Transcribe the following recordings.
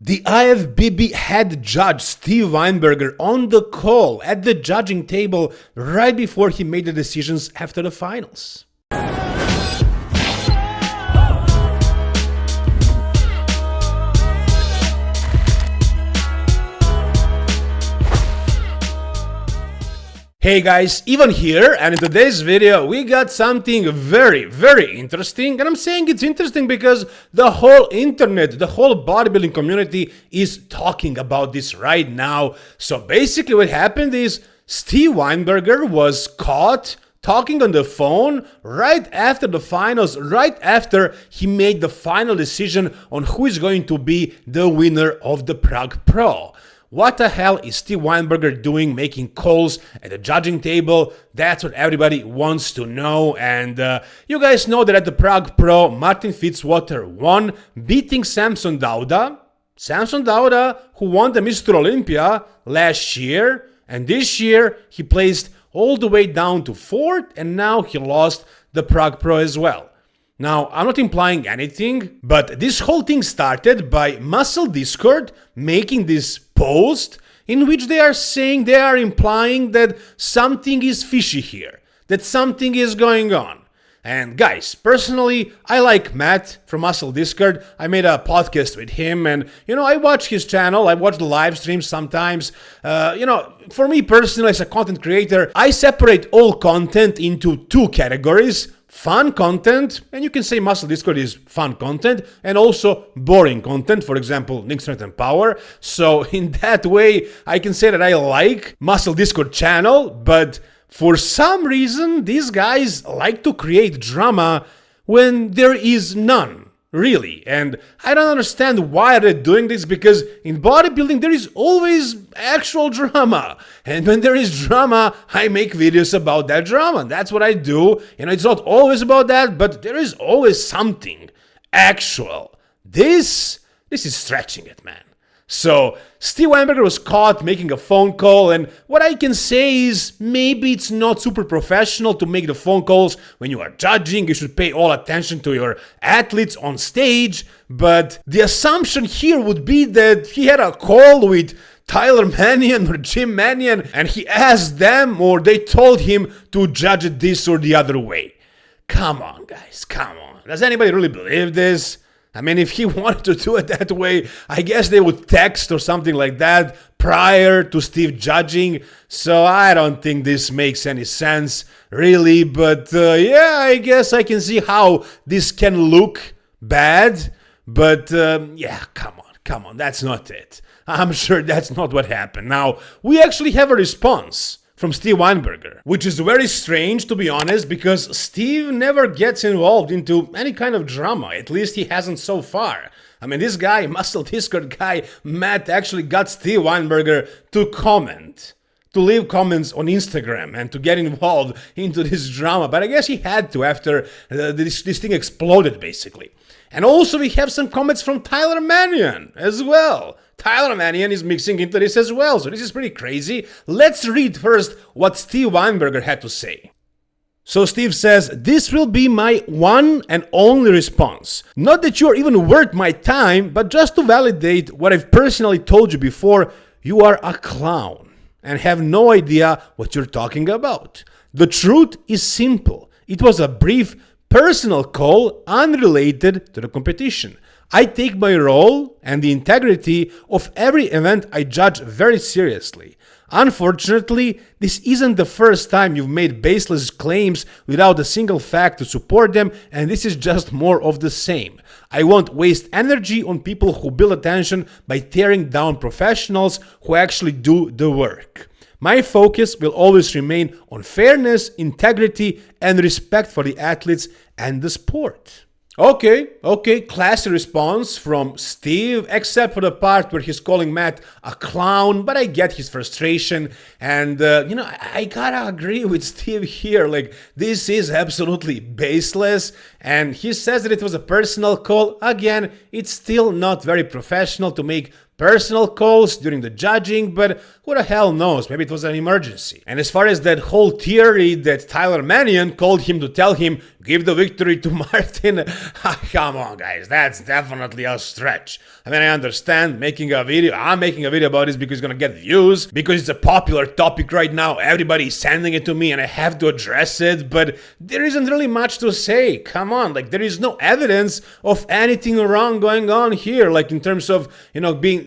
The IFBB head judge Steve Weinberger on the call at the judging table right before he made the decisions after the finals. Hey guys, Ivan here, and in today's video we got something very interesting, and I'm saying it's interesting because the whole internet, the whole bodybuilding community is talking about this right now. So basically what happened is Steve Weinberger was caught talking on the phone right after the finals, right after he made the final decision on who is going to be the winner of the Prague Pro. What the hell is Steve Weinberger doing making calls at the judging table? That's what everybody wants to know. And you guys know that at the Prague Pro, Martin Fitzwater won, beating Samson Dauda. Samson Dauda, who won the Mr. Olympia last year. And this year, he placed all the way down to 4th, and now he lost the Prague Pro as well. Now, I'm not implying anything, but this whole thing started by Muscle Discord making this post in which they are implying that something is fishy here, that something is going on. And guys, personally, I like Matt from Muscle Discord. I made a podcast with him, and I watch his channel, I watch the live streams sometimes. For me personally, as a content creator, I separate all content into two categories: fun content, and you can say Muscle Discord is fun content, and also boring content, for example, Link Strength and Power. So in that way, I can say that I like Muscle Discord channel, but for some reason, these guys like to create drama when there is none, really. And I don't understand why they're doing this, because in bodybuilding, there is always actual drama. And when there is drama, I make videos about that drama. That's what I do. It's not always about that, but there is always something actual. This is stretching it, man. So Steve Weinberger was caught making a phone call, and what I can say is maybe it's not super professional to make the phone calls when you are judging. You should pay all attention to your athletes on stage, but the assumption here would be that he had a call with Tyler Mannion or Jim Mannion, and he asked them, or they told him to judge it this or the other way. Come on, guys, come on. Does anybody really believe this? I mean, if he wanted to do it that way, I guess they would text or something like that prior to Steve judging. So I don't think this makes any sense, really. But yeah, I guess I can see how this can look bad. But yeah, come on, that's not it. I'm sure that's not what happened. Now, we actually have a response from Steve Weinberger, which is very strange, to be honest, because Steve never gets involved into any kind of drama. At least he hasn't so far. I mean, this guy, Muscle Discord guy, Matt, actually got Steve Weinberger to comment, to leave comments on Instagram and to get involved into this drama. But I guess he had to after this thing exploded, basically. And also we have some comments from Tyler Mannion as well. Tyler Mannion is mixing into this as well, so this is pretty crazy. Let's read first what Steve Weinberger had to say. So Steve says, "This will be my one and only response. Not that you're even worth my time, but just to validate what I've personally told you before, you are a clown and have no idea what you're talking about. The truth is simple. It was a brief personal call unrelated to the competition. I take my role and the integrity of every event I judge very seriously. Unfortunately, this isn't the first time you've made baseless claims without a single fact to support them, and this is just more of the same. I won't waste energy on people who build attention by tearing down professionals who actually do the work. My focus will always remain on fairness, integrity, and respect for the athletes and the sport." Okay, classy response from Steve, except for the part where he's calling Matt a clown, but I get his frustration, and I gotta agree with Steve here. Like, this is absolutely baseless, and he says that it was a personal call. Again, it's still not very professional to make personal calls during the judging, but who the hell knows, maybe it was an emergency. And as far as that whole theory that Tyler Mannion called him to tell him, give the victory to Martin, come on guys, that's definitely a stretch. I mean, I understand making a video, I'm making a video about this because it's gonna get views, because it's a popular topic right now, everybody's sending it to me and I have to address it, but there isn't really much to say, come on, like there is no evidence of anything wrong going on here, like in terms of,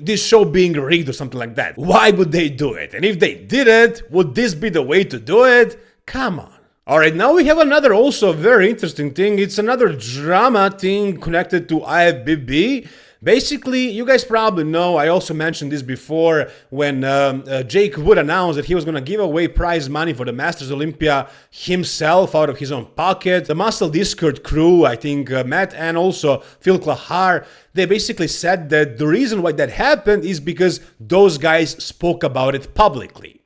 this show being rigged or something like that. Why would they do it? And if they did it, would this be the way to do it? Come on. Alright, now we have another also very interesting thing. It's another drama thing connected to IFBB. Basically, you guys probably know, I also mentioned this before, when Jake Wood announced that he was going to give away prize money for the Masters Olympia himself out of his own pocket. The Muscle Discord crew, I think Matt and also Phil Klahar, they basically said that the reason why that happened is because those guys spoke about it publicly.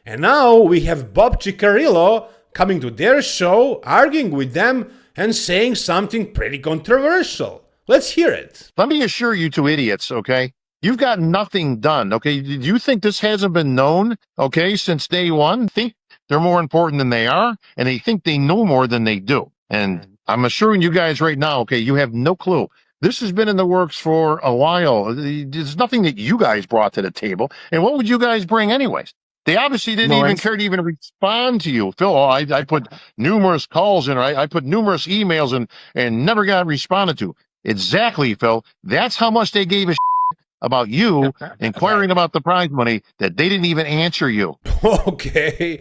And now we have Bob Cicherillo coming to their show, arguing with them and saying something pretty controversial. Let's hear it. Let me assure you two idiots, okay? You've got nothing done, okay? Do you think this hasn't been known, okay, since day one? Think they're more important than they are, and they think they know more than they do. And I'm assuring you guys right now, okay, you have no clue. This has been in the works for a while. There's nothing that you guys brought to the table. And what would you guys bring anyways? They obviously didn't even care to even respond to you. Phil, I put numerous calls in, I put numerous emails in, and never got responded to. Exactly, Phil. That's how much they gave a about you inquiring about the prize money that they didn't even answer you. Okay,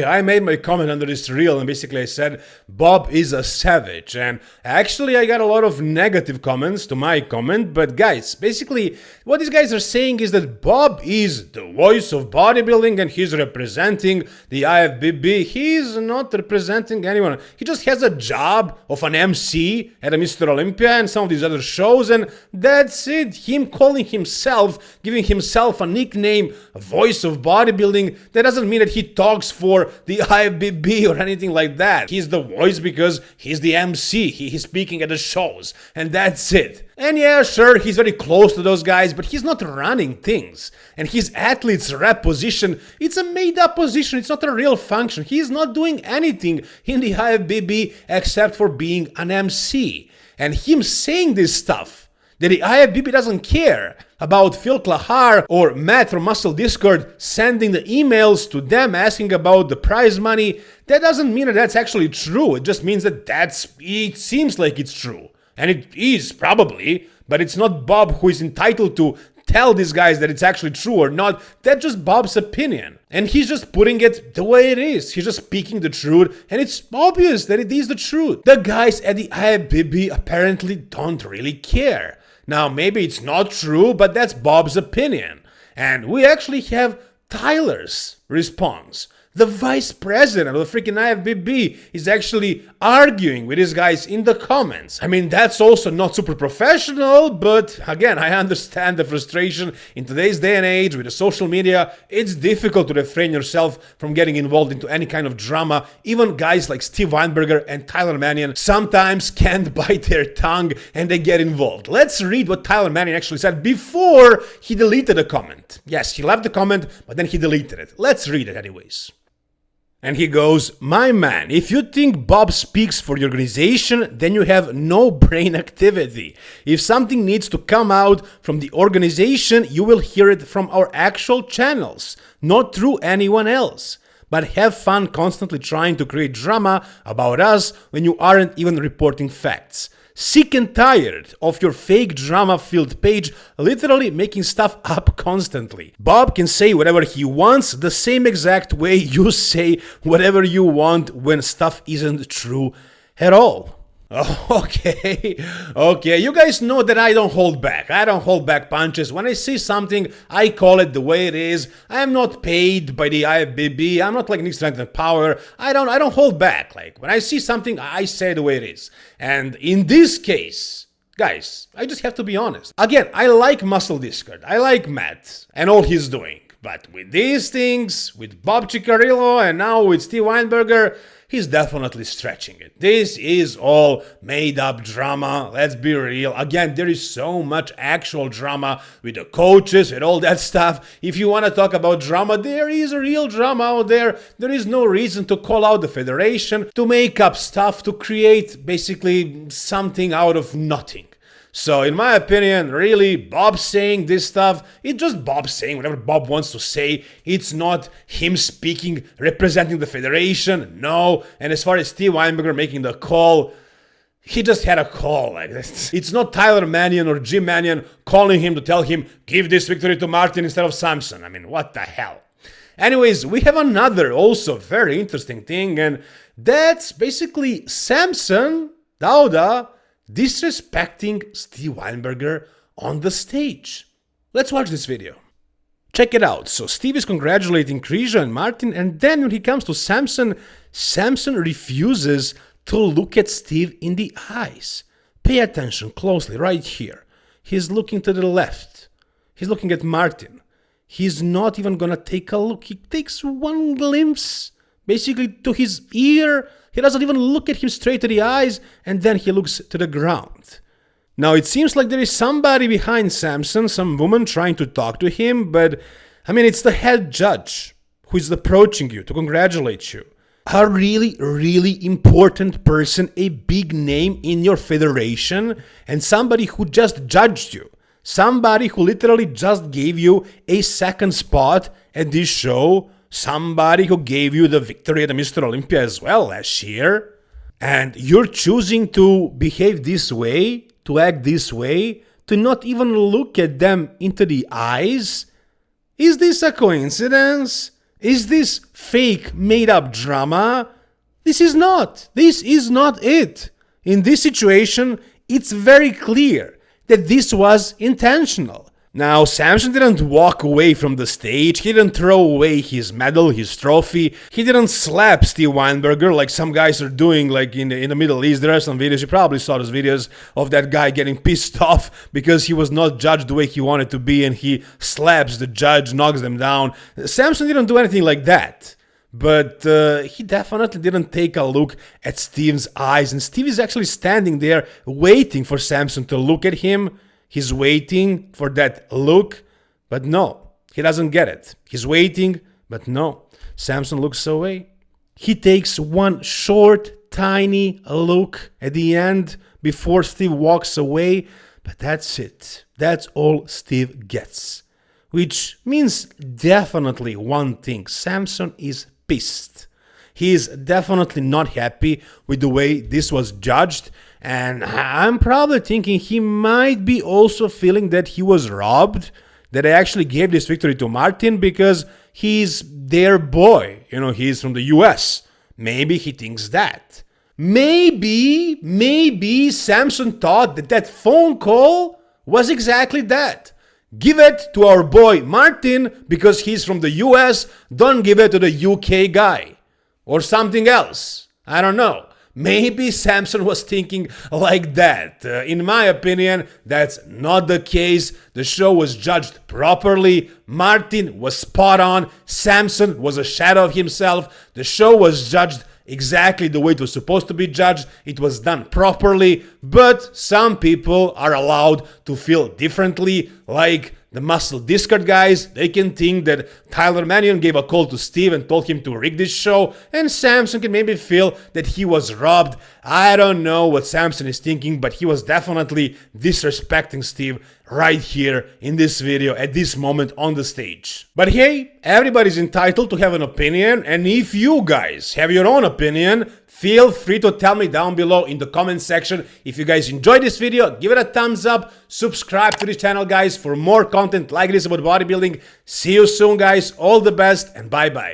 I made my comment under this reel and basically I said Bob is a savage, and actually I got a lot of negative comments to my comment, but guys, basically what these guys are saying is that Bob is the voice of bodybuilding and he's representing the IFBB. He's not representing anyone. He just has a job of an MC at a Mr. Olympia and some of these other shows, and that's it. Him calling himself, giving himself a nickname, a voice of bodybuilding, that doesn't mean that he talks for the IFBB or anything like that. He's the voice because he's the MC, he's speaking at the shows, and that's it. And yeah, sure, he's very close to those guys, but he's not running things. And his athlete's rep position, it's a made-up position, it's not a real function. He's not doing anything in the IFBB except for being an MC. And him saying this stuff, that the IFBB doesn't care about Phil Klahar or Matt from Muscle Discord sending the emails to them asking about the prize money, that doesn't mean that that's actually true. It just means that it seems like it's true. And it is, probably, but it's not Bob who is entitled to tell these guys that it's actually true or not. That's just Bob's opinion. And he's just putting it the way it is. He's just speaking the truth, and it's obvious that it is the truth. The guys at the IFBB apparently don't really care. Now, maybe it's not true, but that's Bob's opinion. And we actually have Tyler's response. The vice president of the freaking IFBB is actually arguing with these guys in the comments. I mean, that's also not super professional, but again, I understand the frustration in today's day and age with the social media. It's difficult to refrain yourself from getting involved into any kind of drama. Even guys like Steve Weinberger and Tyler Mannion sometimes can't bite their tongue and they get involved. Let's read what Tyler Mannion actually said before he deleted the comment. Yes, he left the comment, but then he deleted it. Let's read it anyways. And he goes, "My man, if you think Bob speaks for the organization, then you have no brain activity. If something needs to come out from the organization, you will hear it from our actual channels, not through anyone else. But have fun constantly trying to create drama about us when you aren't even reporting facts. Sick and tired of your fake drama-filled page literally making stuff up constantly. Bob can say whatever he wants the same exact way you say whatever you want when stuff isn't true at all." Okay, you guys know that I don't hold back. I don't hold back punches. When I see something, I call it the way it is. I am not paid by the IFBB. I'm not like Nick Strength and Power. I don't hold back. Like, when I see something, I say the way it is. And in this case, guys, I just have to be honest. Again, I like Muscle Discord. I like Matt and all he's doing. But with these things, with Bob Cicherillo and now with Steve Weinberger, he's definitely stretching it. This is all made up drama, let's be real. Again, there is so much actual drama with the coaches and all that stuff. If you want to talk about drama, there is a real drama out there. There is no reason to call out the federation, to make up stuff, to create basically something out of nothing. So in my opinion, really, Bob saying this stuff, it's just Bob saying whatever Bob wants to say. It's not him speaking, representing the federation, no. And as far as Steve Weinberger making the call, he just had a call. Like this. It's not Tyler Mannion or Jim Mannion calling him to tell him, give this victory to Martin instead of Samson. I mean, what the hell? Anyways, we have another also very interesting thing, and that's basically Samson Dauda disrespecting Steve Weinberger on the stage. Let's watch this video. Check it out. So Steve is congratulating Krisha and Martin, and then when he comes to Samson, Samson refuses to look at Steve in the eyes. Pay attention closely right here. He's looking to the left. He's looking at Martin. He's not even gonna take a look. He takes one glimpse basically to his ear. He doesn't even look at him straight to the eyes, and then he looks to the ground. Now it seems like there is somebody behind Samson, some woman trying to talk to him, but I mean, it's the head judge who is approaching you to congratulate you. A really, really important person, a big name in your federation, and somebody who just judged you. Somebody who literally just gave you a second spot at this show. Somebody who gave you the victory at the Mr. Olympia as well last year. And you're choosing to behave this way, to act this way, to not even look at them into the eyes? Is this a coincidence? Is this fake, made-up drama? This is not. This is not it. In this situation, it's very clear that this was intentional. Now, Samson didn't walk away from the stage, he didn't throw away his medal, his trophy, he didn't slap Steve Weinberger like some guys are doing like in the Middle East. There are some videos, you probably saw those videos of that guy getting pissed off because he was not judged the way he wanted to be and he slaps the judge, knocks them down. Samson didn't do anything like that. But he definitely didn't take a look at Steve's eyes, and Steve is actually standing there waiting for Samson to look at him. He's waiting for that look, but no, he doesn't get it. He's waiting, but no, Samson looks away. He takes one short, tiny look at the end before Steve walks away, but that's it. That's all Steve gets. Which means definitely one thing, Samson is pissed. He is definitely not happy with the way this was judged, and I'm probably thinking he might be also feeling that he was robbed, that I actually gave this victory to Martin because he's their boy. You know, he's from the US. Maybe he thinks that. Maybe Samson thought that that phone call was exactly that. Give it to our boy Martin because he's from the US, don't give it to the UK guy. Or something else. I don't know. Maybe Samson was thinking like that. In my opinion, that's not the case. The show was judged properly. Martin was spot on. Samson was a shadow of himself. The show was judged exactly the way it was supposed to be judged. It was done properly. But some people are allowed to feel differently, like the muscle discard guys. They can think that Tyler Mannion gave a call to Steve and told him to rig this show, and Samson can maybe feel that he was robbed. I don't know what Samson is thinking, but he was definitely disrespecting Steve right here in this video at this moment on the stage. But hey, everybody's entitled to have an opinion, and if you guys have your own opinion, feel free to tell me down below in the comment section. If you guys enjoyed this video, give it a thumbs up, subscribe to this channel guys for more content like this about bodybuilding. See you soon guys, all the best and bye bye.